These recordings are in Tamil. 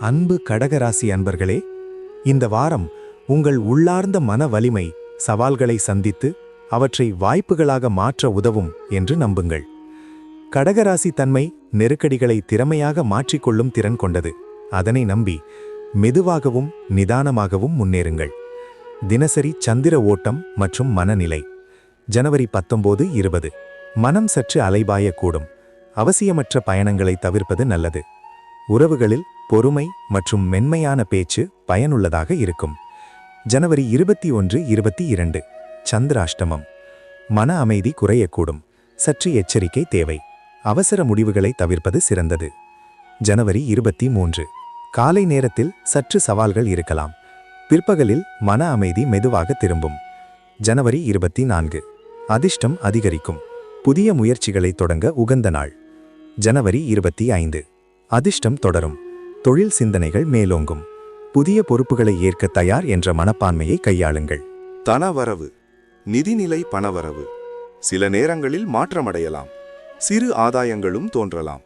அன்பு கடகராசி அன்பர்களே, இந்த வாரம் உங்கள் உள்ளார்ந்த மன வலிமை சவால்களை சந்தித்து அவற்றை வாய்ப்புகளாக மாற்ற உதவும் என்று நம்புங்கள். கடகராசி தன்மை நெருக்கடிகளை திறமையாக மாற்றிக்கொள்ளும் திறன் கொண்டது. அதனை நம்பி மெதுவாகவும் நிதானமாகவும் முன்னேறுங்கள். தினசரி சந்திர ஓட்டம் மற்றும் மனநிலை. ஜனவரி 19-20 மனம் சற்று அலைபாயக்கூடும். அவசியமற்ற பயணங்களை தவிர்ப்பது நல்லது. உறவுகளில் பொறுமை மற்றும் மென்மையான பேச்சு பயனுள்ளதாக இருக்கும். ஜனவரி 21-22 சந்திராஷ்டமம். மன அமைதி குறையக்கூடும். சற்று எச்சரிக்கை தேவை. அவசர முடிவுகளை தவிர்ப்பது சிறந்தது. ஜனவரி 23 காலை நேரத்தில் சற்று சவால்கள் இருக்கலாம். பிற்பகலில் மன அமைதி மெதுவாக திரும்பும். ஜனவரி 24 அதிர்ஷ்டம் அதிகரிக்கும். புதிய முயற்சிகளை தொடங்க உகந்த நாள். ஜனவரி 25 அதிர்ஷ்டம் தொடரும். தொழில் சிந்தனைகள் மேலோங்கும். புதிய பொறுப்புகளை ஏற்க தயார் என்ற மனப்பான்மையை கையாளுங்கள். தனவரவு, நிதிநிலை பணவரவு சில நேரங்களில் மாற்றமடையலாம். சிறு ஆதாயங்களும் தோன்றலாம்.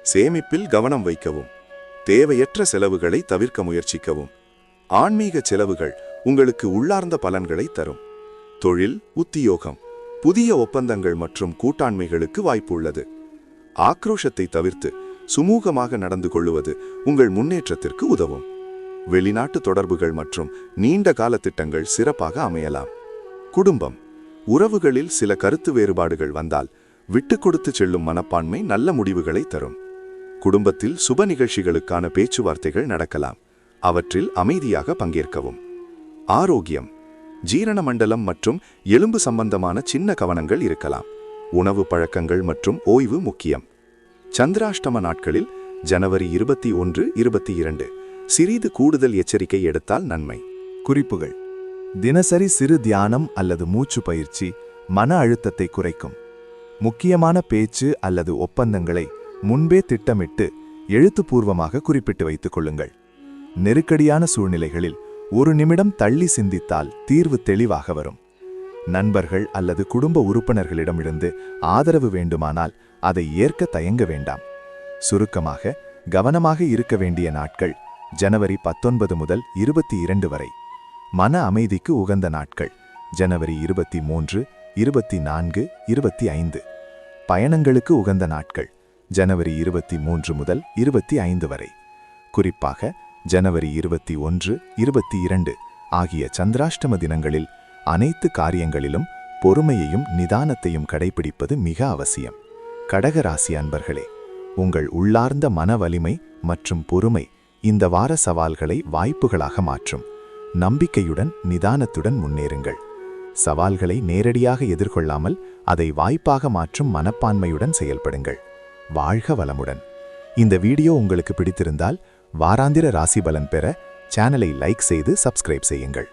சேமிப்பில் கவனம் வைக்கவும். தேவையற்ற செலவுகளை தவிர்க்க முயற்சிக்கவும். ஆன்மீக செலவுகள் உங்களுக்கு உள்ளார்ந்த பலன்களை தரும். தொழில், உத்தியோகம், புதிய ஒப்பந்தங்கள் மற்றும் கூட்டாண்மைகளுக்கு வாய்ப்பு உள்ளது. ஆக்ரோஷத்தை தவிர்த்து சுமூகமாக நடந்து கொள்ளுவது உங்கள் முன்னேற்றத்திற்கு உதவும். வெளிநாட்டு தொடர்புகள் மற்றும் நீண்ட கால திட்டங்கள் சிறப்பாக அமையலாம். குடும்பம், உறவுகளில் சில கருத்து வேறுபாடுகள் வந்தால் விட்டு கொடுத்து செல்லும் மனப்பான்மை நல்ல முடிவுகளை தரும். குடும்பத்தில் சுப நிகழ்ச்சிகளுக்கான பேச்சுவார்த்தைகள் நடக்கலாம். அவற்றில் அமைதியாக பங்கேற்கவும். ஆரோக்கியம், ஜீரண மண்டலம் மற்றும் எலும்பு சம்பந்தமான சின்ன கவனங்கள் இருக்கலாம். உணவு பழக்கங்கள் மற்றும் ஓய்வு முக்கியம். சந்திராஷ்டம நாட்களில் ஜனவரி 21-22 சிறிது கூடுதல் எச்சரிக்கை எடுத்தால் நன்மை. குறிப்புகள்: தினசரி சிறு தியானம் அல்லது மூச்சு பயிற்சி மன அழுத்தத்தை குறைக்கும். முக்கியமான பேச்சு அல்லது ஒப்பந்தங்களை முன்பே திட்டமிட்டு எழுத்துப்பூர்வமாக குறிப்பிட்டு வைத்துக் கொள்ளுங்கள். நெருக்கடியான சூழ்நிலைகளில் ஒரு நிமிடம் தள்ளி சிந்தித்தால் தீர்வு தெளிவாக வரும். நண்பர்கள் அல்லது குடும்ப உறுப்பினர்களிடமிருந்து ஆதரவு வேண்டுமானால் அதை ஏற்க தயங்க வேண்டாம். சுருக்கமாக, கவனமாக இருக்க வேண்டிய நாட்கள் ஜனவரி 19 முதல் 22 வரை. மன அமைதிக்கு உகந்த நாட்கள் ஜனவரி 23, 24, 25. பயணங்களுக்கு உகந்த நாட்கள் ஜனவரி 23 முதல் 25 வரை. குறிப்பாக ஜனவரி 21, 22 ஆகிய சந்திராஷ்டம தினங்களில் அனைத்து காரியங்களிலும் பொறுமையையும் நிதானத்தையும் கடைபிடிப்பது மிக அவசியம். கடகராசி அன்பர்களே, உங்கள் உள்ளார்ந்த மன வலிமை மற்றும் பொறுமை இந்த வார சவால்களை வாய்ப்புகளாக மாற்றும். நம்பிக்கையுடன் நிதானத்துடன் முன்னேறுங்கள். சவால்களை நேரடியாக எதிர்கொள்ளாமல் அதை வாய்ப்பாக மாற்றும் மனப்பான்மையுடன் செயல்படுங்கள். வாழ்க வளமுடன். இந்த வீடியோ உங்களுக்கு பிடித்திருந்தால் வாராந்திர ராசி பலன் பெற சேனலை லைக் செய்து சப்ஸ்கிரைப் செய்யுங்கள்.